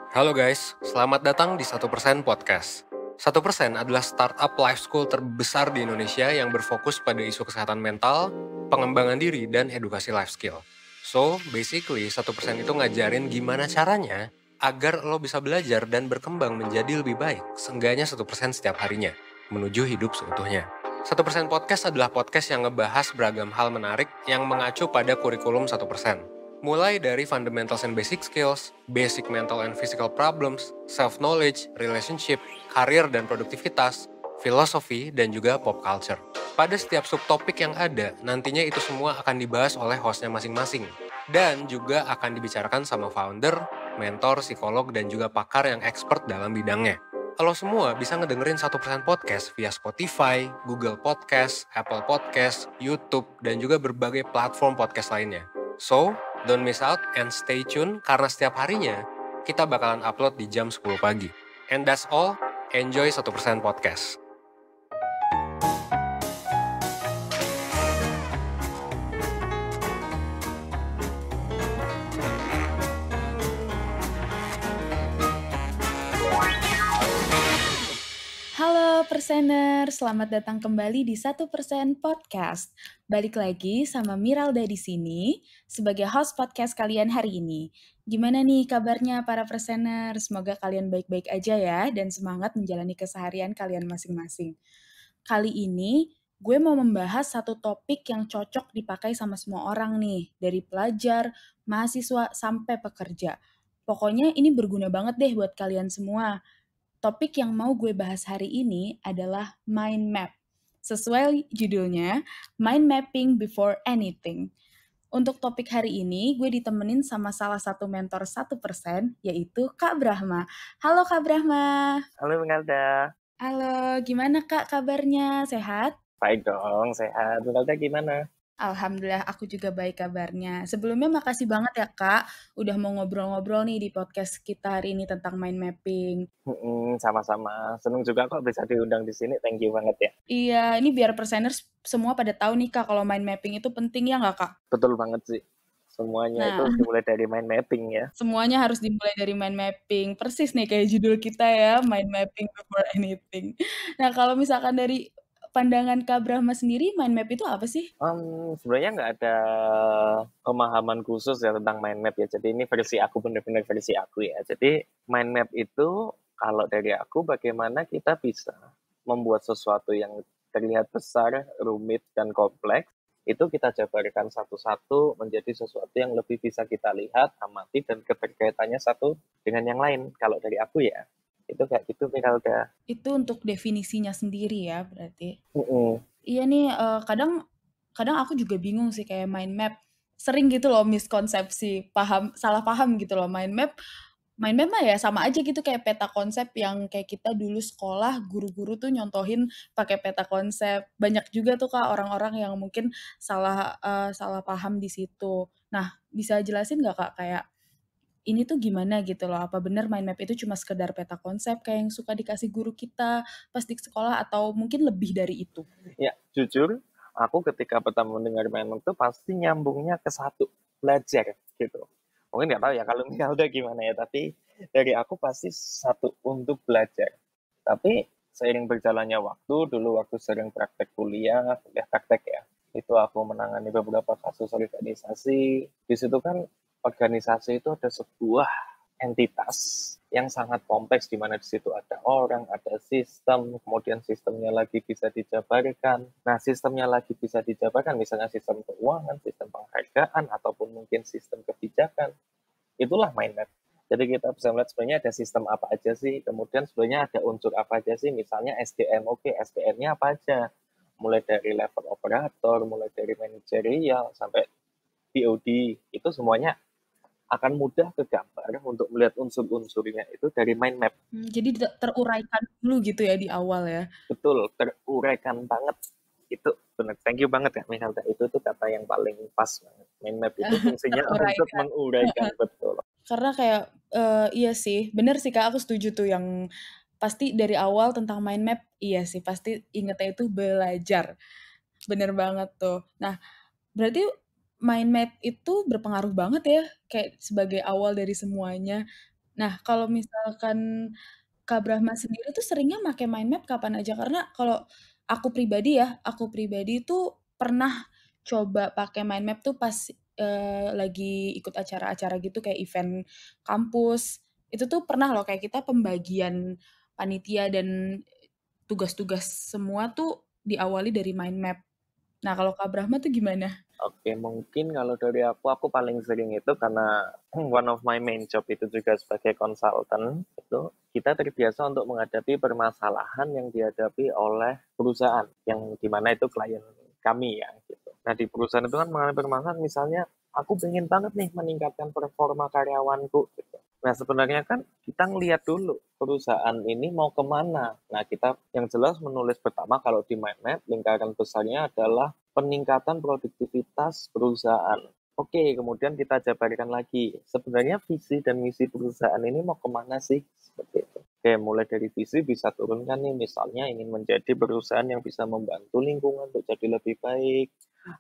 Halo guys, selamat datang di 1% Podcast. 1% adalah startup life school terbesar di Indonesia yang berfokus pada isu kesehatan mental, pengembangan diri, dan edukasi life skill. So, basically 1% itu ngajarin gimana caranya agar lo bisa belajar dan berkembang menjadi lebih baik, seenggaknya 1% setiap harinya, menuju hidup seutuhnya. 1% Podcast adalah podcast yang ngebahas beragam hal menarik yang mengacu pada kurikulum 1%. Mulai dari fundamentals and basic skills, basic mental and physical problems, self-knowledge, relationship, karir dan produktivitas, filosofi, dan juga pop culture. Pada setiap subtopik yang ada, nantinya itu semua akan dibahas oleh hostnya masing-masing. Dan juga akan dibicarakan sama founder, mentor, psikolog, dan juga pakar yang expert dalam bidangnya. Lo semua bisa ngedengerin 1% Podcast via Spotify, Google Podcast, Apple Podcast, YouTube, dan juga berbagai platform podcast lainnya. So, don't miss out and stay tune karena setiap harinya kita bakalan upload di jam 10 pagi. And that's all, enjoy 1% Podcast. Halo Persener, selamat datang kembali di 1% Podcast. Balik lagi sama Miralda di sini sebagai host podcast kalian hari ini. Gimana nih kabarnya para Persener? Semoga kalian baik-baik aja ya dan semangat menjalani keseharian kalian masing-masing. Kali ini gue mau membahas satu topik yang cocok dipakai sama semua orang nih, dari pelajar, mahasiswa, sampai pekerja. Pokoknya ini berguna banget deh buat kalian semua. Topik yang mau gue bahas hari ini adalah mind map. Sesuai judulnya, mind mapping before anything. Untuk topik hari ini, gue ditemenin sama salah satu mentor 1%, yaitu Kak Brahma. Halo Kak Brahma. Halo Minalda. Halo, gimana Kak kabarnya? Sehat? Baik dong, sehat. Minalda gimana? Alhamdulillah aku juga baik kabarnya. Sebelumnya makasih banget ya Kak, udah mau ngobrol-ngobrol nih di podcast kita hari ini tentang mind mapping. Sama-sama. Seneng juga kok bisa diundang di sini. Thank you banget ya. Iya, ini biar perseners semua pada tahu nih Kak, kalau mind mapping itu penting ya nggak Kak? Betul banget sih. Semuanya itu Nah, dimulai dari mind mapping ya. semuanya harus dimulai dari mind mapping. Persis nih kayak judul kita ya, mind mapping before anything. Nah, kalau misalkan dari pandangan Kak Brahma sendiri, mind map itu apa sih? Sebenarnya nggak ada pemahaman khusus ya tentang mind map ya. Jadi ini versi aku, benar-benar versi aku ya. Jadi mind map itu kalau dari aku bagaimana kita bisa membuat sesuatu yang terlihat besar, rumit, dan kompleks, itu kita jabarkan satu-satu menjadi sesuatu yang lebih bisa kita lihat, amati, dan keterkaitannya satu dengan yang lain. Kalau dari aku ya, itu kayak gitu Miralda. Itu untuk definisinya sendiri ya, berarti. Mm-mm. Iya nih, kadang aku juga bingung sih kayak mind map. Sering gitu loh miskonsepsi, salah paham gitu loh mind map mah ya sama aja gitu kayak peta konsep yang kayak kita dulu sekolah, guru-guru tuh nyontohin pakai peta konsep. Banyak juga tuh Kak orang-orang yang mungkin salah paham di situ. Nah, bisa jelasin nggak Kak kayak ini tuh gimana gitu loh, apa bener mind map itu cuma sekedar peta konsep kayak yang suka dikasih guru kita pas di sekolah atau mungkin lebih dari itu? Ya, jujur, aku ketika pertama mendengar mind map itu pasti nyambungnya ke satu, belajar gitu. Mungkin nggak tahu ya kalau Miralda gimana ya, tapi dari aku pasti satu, untuk belajar. Tapi seiring berjalannya waktu, dulu waktu sering praktek kuliah praktek ya, itu aku menangani beberapa kasus organisasi. Di situ kan organisasi itu ada sebuah entitas yang sangat kompleks, di mana di situ ada orang, ada sistem, kemudian sistemnya lagi bisa dijabarkan. Nah, sistemnya lagi bisa dijabarkan, misalnya sistem keuangan, sistem penghargaan, ataupun mungkin sistem kebijakan. Itulah mind map. Jadi kita bisa melihat sebenarnya ada sistem apa aja sih, kemudian sebenarnya ada unsur apa aja sih, misalnya SDM, oke, SDM-nya apa aja? Mulai dari level operator, mulai dari manajerial, sampai BOD, itu semuanya akan mudah kegambar untuk melihat unsur-unsurnya itu dari mind map. Jadi teruraikan dulu gitu ya di awal ya? Betul, teruraikan banget. Itu benar. Thank you banget ya Minalda. Itu tuh kata yang paling pas banget. Mind map itu fungsinya untuk Teruraikan. menguraikan, betul. Karena kayak, iya sih, bener sih Kak, aku setuju tuh yang pasti dari awal tentang mind map, iya sih, pasti ingetnya itu belajar. Bener banget tuh. Nah, berarti mind map itu berpengaruh banget ya, kayak sebagai awal dari semuanya. Nah, kalau misalkan Kak Brahma sendiri tuh seringnya make mind map kapan aja? Karena kalau aku pribadi tuh pernah coba pakai mind map tuh pas, lagi ikut acara-acara gitu kayak event kampus. Itu tuh pernah loh kayak kita pembagian panitia dan tugas-tugas semua tuh diawali dari mind map. Nah, kalau Kak Brahma tuh gimana? Oke, mungkin kalau dari aku paling sering itu karena one of my main job itu juga sebagai konsultan, itu kita terbiasa untuk menghadapi permasalahan yang dihadapi oleh perusahaan, yang dimana itu klien kami ya, gitu. Nah, di perusahaan itu kan mengalami permasalahan, misalnya aku pengen banget nih meningkatkan performa karyawanku, gitu. Nah, sebenarnya kan kita ngelihat dulu perusahaan ini mau kemana. Nah, kita yang jelas menulis pertama kalau di mind map, lingkaran besarnya adalah peningkatan produktivitas perusahaan. Oke, kemudian kita jabarkan lagi. Sebenarnya visi dan misi perusahaan ini mau kemana sih? Seperti itu. Oke, mulai dari visi bisa turunkan nih, misalnya ingin menjadi perusahaan yang bisa membantu lingkungan untuk jadi lebih baik,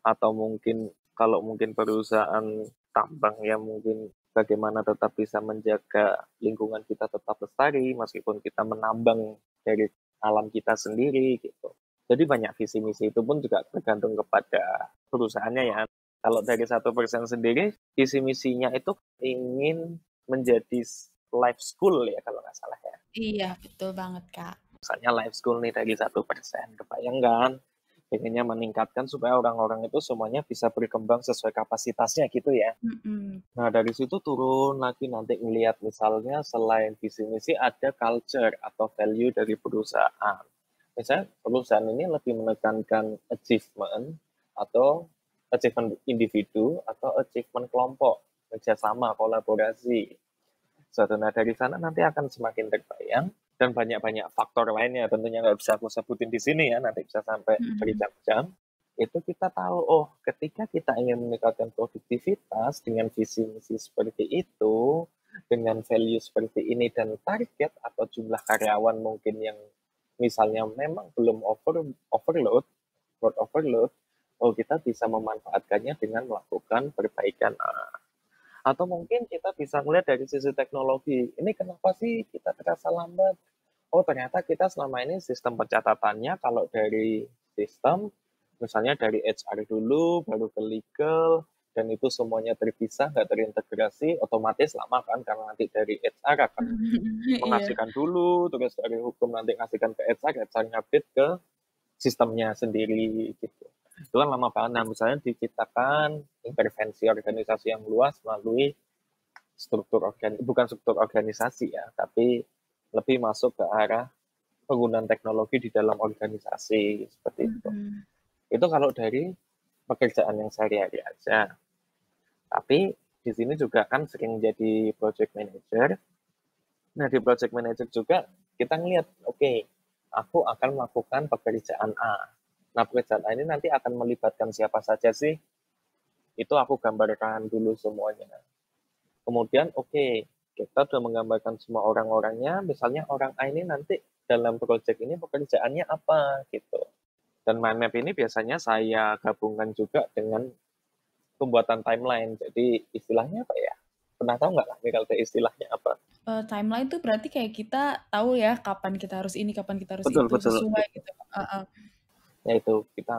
atau mungkin kalau mungkin perusahaan tambang ya mungkin bagaimana tetap bisa menjaga lingkungan kita tetap lestari meskipun kita menambang dari alam kita sendiri gitu. Jadi banyak visi misi itu pun juga tergantung kepada perusahaannya ya. Kalau dari 1% sendiri, visi misinya itu ingin menjadi life school ya kalau nggak salah ya. Iya, betul banget, Kak. Misalnya life school nih dari 1%, kebayangkan pengennya meningkatkan supaya orang-orang itu semuanya bisa berkembang sesuai kapasitasnya gitu ya. Mhm. Nah, dari situ turun lagi nanti ngelihat misalnya selain visi misi ada culture atau value dari perusahaan. Misalnya perusahaan ini lebih menekankan achievement atau achievement individu atau achievement kelompok, kerjasama, kolaborasi. Suatu nah dari sana nanti akan semakin terbayang dan banyak-banyak faktor lainnya tentunya nggak bisa aku sebutin di sini ya, nanti bisa sampai Mhm. berjam-jam. Itu kita tahu, oh ketika kita ingin meningkatkan produktivitas dengan visi misi seperti itu, dengan value seperti ini dan target atau jumlah karyawan mungkin yang misalnya memang belum overload, work overload, oh kita bisa memanfaatkannya dengan melakukan perbaikan. Atau mungkin kita bisa melihat dari sisi teknologi, ini kenapa sih kita terasa lambat? Oh ternyata kita selama ini sistem pencatatannya kalau dari sistem, misalnya dari HR dulu, baru ke legal, dan itu semuanya terpisah, nggak terintegrasi, otomatis lama kan, karena nanti dari HR akan Iya. mengasihkan dulu, terus dari hukum nanti ngasihkan ke HR, HR ngupdate ke sistemnya sendiri gitu. Itu kan lama banget. Nah, misalnya diciptakan intervensi organisasi yang luas melalui bukan struktur organisasi ya, tapi lebih masuk ke arah penggunaan teknologi di dalam organisasi seperti itu. Mhm. Itu kalau dari pekerjaan yang sehari-hari aja. Tapi di sini juga kan sering jadi project manager. Nah, di project manager juga kita ngelihat, oke, aku akan melakukan pekerjaan A. Nah, pekerjaan A ini nanti akan melibatkan siapa saja sih? Itu aku gambarkan dulu semuanya. Kemudian, oke, kita sudah menggambarkan semua orang-orangnya, misalnya orang A ini nanti dalam proyek ini pekerjaannya apa gitu. Dan mind map ini biasanya saya gabungkan juga dengan pembuatan timeline. Jadi istilahnya apa ya? Pernah tahu nggak lah nih kalau istilahnya apa? Timeline tuh berarti kayak kita tahu ya kapan kita harus ini, kapan kita harus Betul itu, betul. sesuai gitu. Heeh. Ya itu kita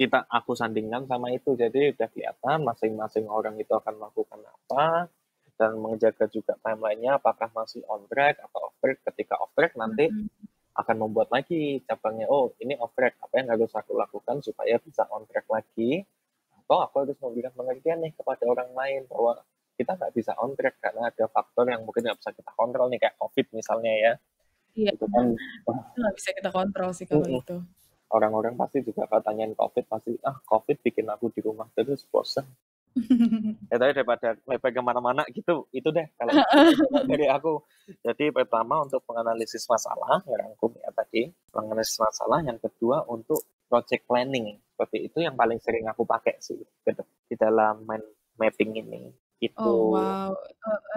kita aku sandingkan sama itu. Jadi udah kelihatan masing-masing orang itu akan melakukan apa dan menjaga juga timelinenya apakah masih on track atau off track. Ketika off track nanti Mhm. akan membuat lagi cabangnya, oh ini off track, apa yang harus aku lakukan supaya bisa on track lagi, atau aku harus memberikan pengertian nih kepada orang lain bahwa kita nggak bisa on track karena ada faktor yang mungkin nggak bisa kita kontrol nih kayak COVID misalnya ya, Iya, itu kan itu nggak bisa kita kontrol sih kalau itu. orang-orang pasti juga kalau tanyain COVID pasti COVID bikin aku di rumah terus bosan. Ya tapi daripada lebar kemana-mana gitu, itu deh kalau dari aku. Jadi pertama untuk menganalisis masalah, ngerangkum ya tadi, menganalisis masalah. Yang kedua untuk project planning, seperti itu yang paling sering aku pakai sih di dalam mind mapping ini. Oh, Itu wow,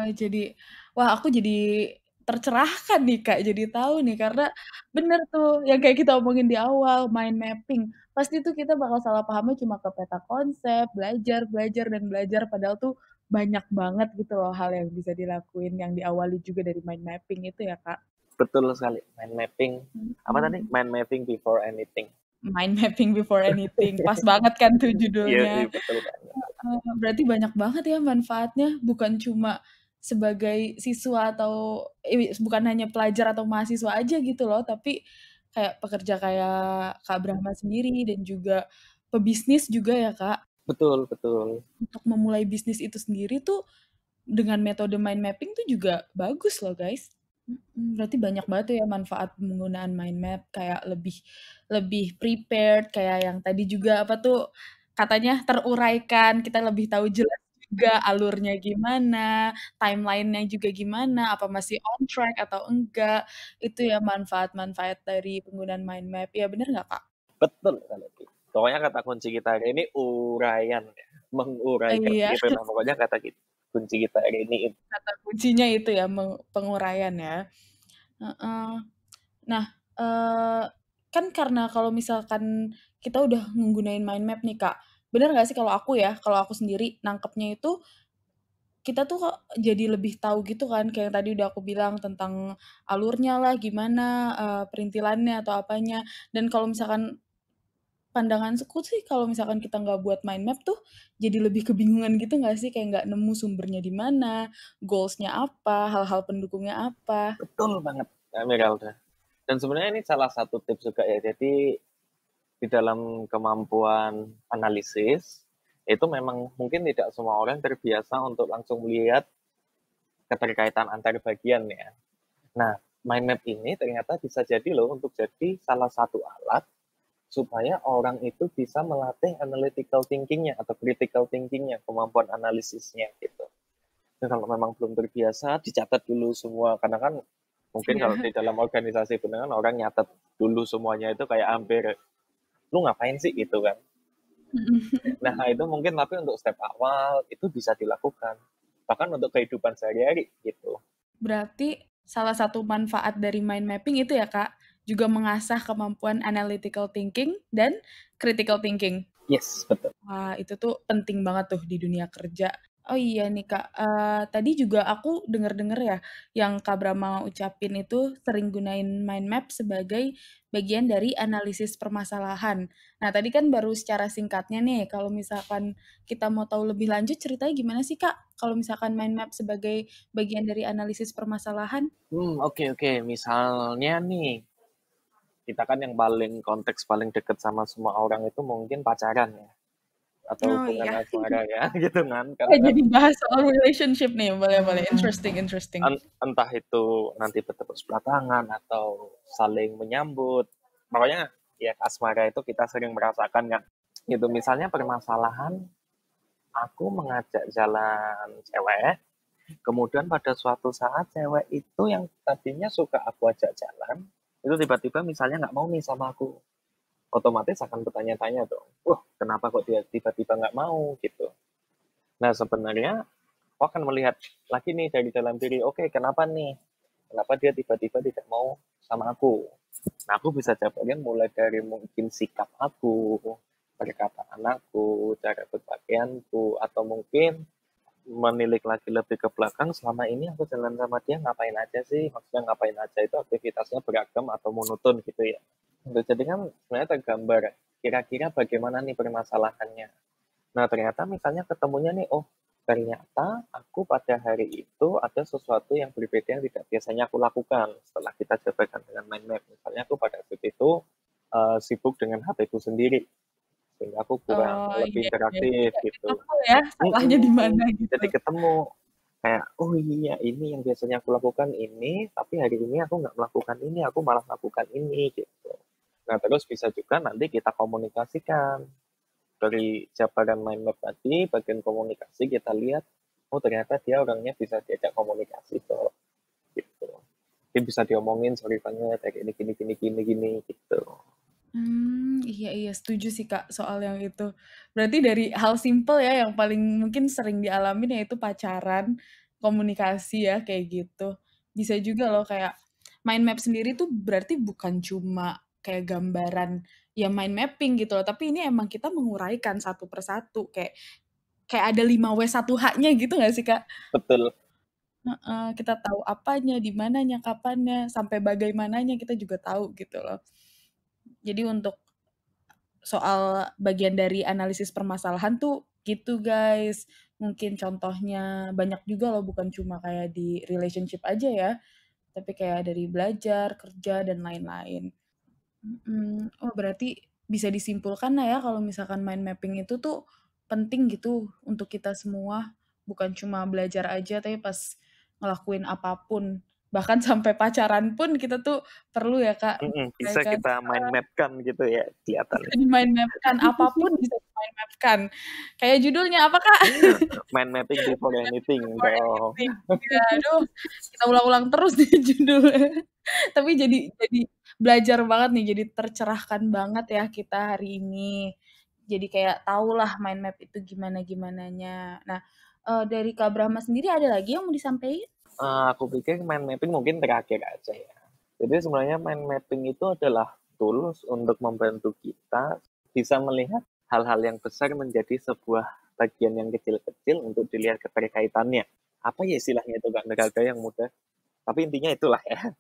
heeh, wah aku jadi tercerahkan nih, Kak, jadi tahu nih karena bener tuh yang kayak kita omongin di awal, mind mapping. Pasti tuh kita bakal salah pahamnya cuma ke peta konsep, belajar belajar dan belajar, padahal tuh banyak banget gitu loh hal yang bisa dilakuin yang diawali juga dari mind mapping itu ya, Kak. Betul sekali, mind mapping. Apa tadi? Mhm. Mind mapping before anything. Mind mapping before anything, pas banget kan tuh Iya, judulnya. iya betul banget. Berarti banyak banget ya manfaatnya, bukan cuma sebagai siswa atau bukan hanya pelajar atau mahasiswa aja gitu loh, tapi kayak pekerja kayak Kak Brahma sendiri dan juga pebisnis juga ya, Kak. Betul, betul. Untuk memulai bisnis itu sendiri tuh dengan metode mind mapping tuh juga bagus loh, guys. Berarti banyak banget tuh ya manfaat penggunaan mind map, kayak lebih lebih prepared, kayak yang tadi juga apa tuh, katanya teruraikan, kita lebih tahu jelas juga alurnya gimana, timeline-nya juga gimana, apa masih on track atau enggak. Itu ya manfaat-manfaat dari penggunaan mind map. Ya bener nggak, Kak? Betul sekali. Pokoknya kata kunci kita hari ini uraian ya, menguraikan Iya, gitu. Nah, pokoknya kunci kita hari ini itu. kata kuncinya itu ya, penguraian ya. Heeh. Nah, kan karena kalau misalkan kita udah nggunain mind map nih, Kak, bener nggak sih kalau aku ya, kalau aku sendiri nangkepnya itu, kita tuh kok jadi lebih tahu gitu kan, kayak yang tadi udah aku bilang tentang alurnya lah, gimana, perintilannya atau apanya. Dan kalau misalkan pandanganku sih kalau misalkan kita nggak buat mind map tuh, jadi lebih kebingungan gitu nggak sih? Kayak nggak nemu sumbernya di mana, goals-nya apa, hal-hal pendukungnya apa. Betul banget, Kak Miralda. Dan sebenarnya ini salah satu tips juga ya. Jadi di dalam kemampuan analisis itu memang mungkin tidak semua orang terbiasa untuk langsung melihat keterkaitan antar bagian ya. Nah, mind map ini ternyata bisa jadi loh untuk jadi salah satu alat supaya orang itu bisa melatih analytical thinkingnya atau critical thinkingnya, kemampuan analisisnya gitu. Dan kalau memang belum terbiasa, dicatat dulu semua. Karena kan mungkin Iya. kalau di dalam organisasi beneran orang nyatet dulu semuanya itu kayak hampir, lu ngapain sih gitu kan. Nah itu mungkin tapi untuk step awal itu bisa dilakukan. Bahkan untuk kehidupan sehari-hari gitu. Berarti salah satu manfaat dari mind mapping itu ya, Kak, juga mengasah kemampuan analytical thinking dan critical thinking. Yes, betul. Wah, itu tuh penting banget tuh di dunia kerja. Oh iya nih Kak, tadi juga aku denger-denger ya, yang Kak Brama ucapin itu sering gunain mind map sebagai bagian dari analisis permasalahan. Nah tadi kan baru secara singkatnya nih, kalau misalkan kita mau tahu lebih lanjut ceritanya gimana sih Kak? Kalau misalkan mind map sebagai bagian dari analisis permasalahan? Oke. Misalnya nih, kita kan yang paling konteks paling deket sama semua orang itu mungkin pacaran ya. Atau Oh hubungan iya, asmara ya gitu kan. Karena eh, kan jadi bahas soal relationship nih, boleh-boleh, interesting interesting. entah itu nanti bertepuk sebelah tangan atau saling menyambut. Pokoknya ya asmara itu kita sering merasakan kan. Gitu misalnya permasalahan aku mengajak jalan cewek, kemudian pada suatu saat cewek itu yang tadinya suka aku ajak jalan, itu tiba-tiba misalnya nggak mau nih sama aku. Otomatis akan bertanya-tanya dong, wah kenapa kok dia tiba-tiba nggak mau gitu. Nah sebenarnya aku akan melihat lagi nih dari dalam diri, oke kenapa nih? Kenapa dia tiba-tiba tidak mau sama aku? Nah, aku bisa jabarin mulai dari mungkin sikap aku, perkataan aku, cara berpakaianku, atau mungkin menilik lagi lebih ke belakang, selama ini aku jalan sama dia ngapain aja sih? Maksudnya ngapain aja itu aktivitasnya beragam atau monoton gitu ya. Jadi kan sebenarnya tergambar kira-kira bagaimana nih permasalahannya. Nah, ternyata misalnya ketemunya nih, oh ternyata aku pada hari itu ada sesuatu yang berbeda yang tidak biasanya aku lakukan setelah kita jabarkan dengan mind map. Misalnya aku pada saat itu sibuk dengan HP ku sendiri, sehingga aku kurang Oh lebih iya iya, jadi interaktif kayak gitu. ketemu ya salahnya di mana gitu. Jadi ketemu kayak, oh iya ini yang biasanya aku lakukan ini, tapi hari ini aku nggak melakukan ini, aku malah melakukan ini gitu. Nah terus bisa juga nanti kita komunikasikan dari jabaran mind map tadi, bagian komunikasi kita lihat, oh ternyata dia orangnya bisa diajak komunikasi tuh, gitu. Dia bisa diomongin, sorry banget, kayak gini, gitu. Iya iya setuju sih Kak soal yang itu. Berarti dari hal simpel ya yang paling mungkin sering dialamin yaitu pacaran, komunikasi ya kayak gitu. Bisa juga loh kayak mind map sendiri tuh berarti bukan cuma kayak gambaran ya mind mapping gitu loh, tapi ini emang kita menguraikan satu persatu kayak kayak ada 5W1H-nya gitu nggak sih, Kak? Betul. Kita tahu apanya, di mananya, kapannya, sampai bagaimananya kita juga tahu gitu loh. Jadi untuk soal bagian dari analisis permasalahan tuh gitu guys. Mungkin contohnya banyak juga loh, bukan cuma kayak di relationship aja ya, tapi kayak dari belajar, kerja, dan lain-lain. Oh berarti bisa disimpulkan lah ya kalau misalkan mind mapping itu tuh penting gitu untuk kita semua, bukan cuma belajar aja tapi pas ngelakuin apapun, bahkan sampai pacaran pun kita tuh perlu ya Kak, Bisa kan? kita mind map-kan gitu ya Bisa kelihatannya. di-mind map-kan, apapun bisa di-mind map-kan. Kayak judulnya apa Kak? Mind mapping before anything Before dong. anything. Ya, aduh, kita ulang-ulang terus nih judulnya. Tapi jadi belajar banget nih, jadi tercerahkan banget ya kita hari ini. Jadi kayak tahulah mind map itu gimana-gimananya. Nah, dari Kak Brahma sendiri ada lagi yang mau disampaikan? Aku pikir mind mapping mungkin terakhir aja ya. Jadi sebenarnya mind mapping itu adalah tools untuk membantu kita bisa melihat hal-hal yang besar menjadi sebuah bagian yang kecil-kecil untuk dilihat keterkaitannya. Apa ya istilahnya itu Kak, agak yang mudah. Tapi intinya itulah ya.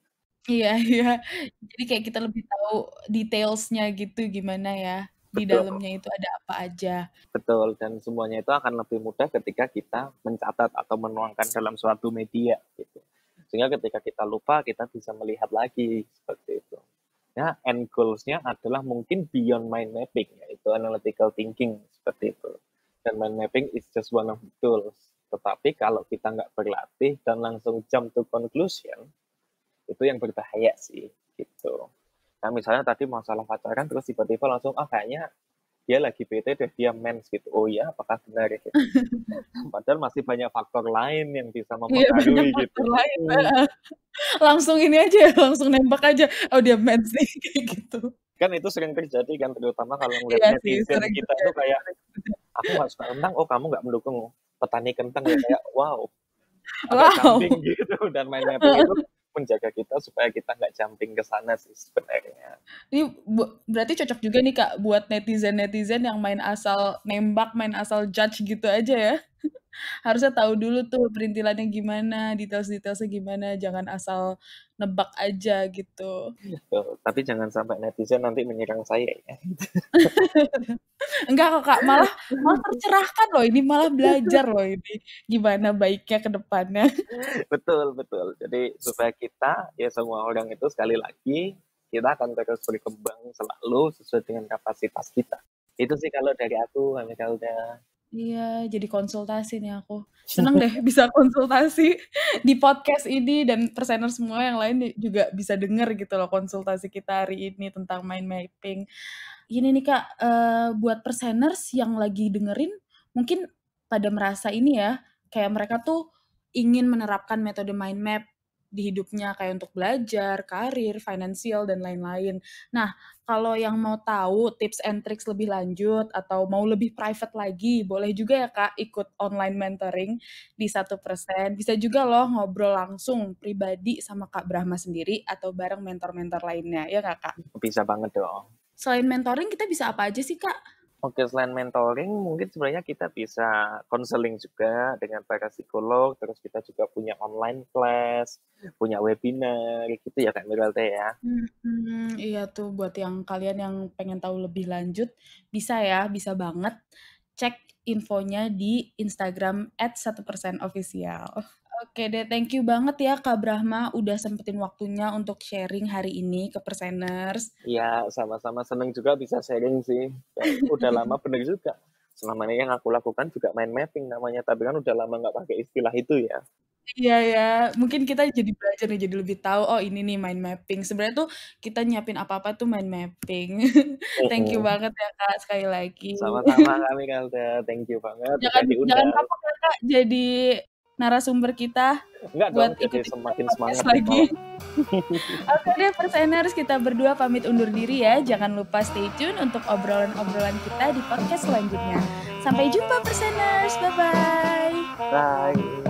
Iya iya. Jadi kayak kita lebih tahu details-nya gitu gimana ya, di Betul, dalamnya itu ada apa aja. betul. Dan semuanya itu akan lebih mudah ketika kita mencatat atau menuangkan dalam suatu media gitu. Sehingga ketika kita lupa, kita bisa melihat lagi seperti itu. Ya, end goals-nya adalah mungkin beyond mind mapping, yaitu analytical thinking seperti itu. Dan mind mapping is just one of the tools. Tetapi kalau kita nggak berlatih dan langsung jump to conclusion, itu yang berbahaya sih, gitu. Nah, misalnya tadi masalah pacaran, terus tiba-tiba langsung, kayaknya dia lagi bete deh, dia mens gitu. Oh iya, apakah benar gitu? Padahal masih banyak faktor lain yang bisa Iya, banyak mempengaruhi gitu. faktor lain, langsung ini aja, langsung nembak aja, oh dia mens nih, kayak gitu. Kan itu sering terjadi kan, terutama kalau ngeliat Iya sih, netizen sering kita tuh terjadi, kayak, sering terjadi. aku nggak suka kentang, oh kamu nggak mendukung petani kentang ya, kayak wow, agak Wow. jumping gitu. Dan mind mapping itu menjaga kita supaya kita nggak jumping ke sana sih sebenarnya. Ini berarti cocok juga nih Kak buat netizen-netizen yang main asal nembak, main asal judge gitu aja ya. Harusnya tahu dulu tuh perintilannya gimana, details-detailsnya gimana, jangan asal nebak aja gitu. Tuh, tapi jangan sampai netizen nanti menyerang saya ya. Enggak kok Kak, malah tercerahkan loh ini, malah belajar loh ini, gimana baiknya ke depannya. Betul, betul. Jadi supaya kita, ya semua orang itu sekali lagi, kita akan terus berkembang selalu sesuai dengan kapasitas kita. Itu sih kalau dari aku, Amikalda. Iya, jadi konsultasi nih aku. Seneng deh bisa konsultasi di podcast ini dan presenter semua yang lain juga bisa denger gitu loh konsultasi kita hari ini tentang mind mapping. Ini nih Kak, buat presenters yang lagi dengerin mungkin pada merasa ini ya, kayak mereka tuh ingin menerapkan metode mind map di hidupnya kayak untuk belajar, karir, finansial, dan lain-lain. Nah, kalau yang mau tahu tips and tricks lebih lanjut atau mau lebih private lagi, boleh juga ya Kak ikut online mentoring di 1%. Bisa juga loh ngobrol langsung pribadi sama Kak Brahma sendiri atau bareng mentor-mentor lainnya, ya nggak Kak? Bisa banget dong. Selain mentoring kita bisa apa aja sih Kak? Oke, selain mentoring, mungkin sebenarnya kita bisa konseling juga dengan para psikolog, terus kita juga punya online class, punya webinar, gitu ya Kak Miralda ya. Iya tuh buat yang kalian yang pengen tahu lebih lanjut, bisa ya, bisa banget cek infonya di Instagram @1%official. Oke deh, thank you banget ya Kak Brahma udah sempetin waktunya untuk sharing hari ini ke Perseners. Iya, sama-sama seneng juga bisa sharing sih. Udah lama bener juga. Selama ini yang aku lakukan juga mind mapping namanya, tapi kan udah lama nggak pakai istilah itu ya. Iya ya, mungkin kita jadi belajar nih, jadi lebih tahu, oh ini nih mind mapping. Sebenarnya tuh kita nyiapin apa-apa tuh mind mapping. Thank you banget ya Kak sekali lagi. Sama-sama kami Kalda, thank you banget udah Jangan diundang. kapok ya Kak jadi narasumber kita Enggak dong, buat jadi ikut semakin podcast semangat lagi. nih Oke deh Perseners, kita berdua pamit undur diri ya. Jangan lupa stay tune untuk obrolan-obrolan kita di podcast selanjutnya. Sampai jumpa Perseners, bye-bye. Bye.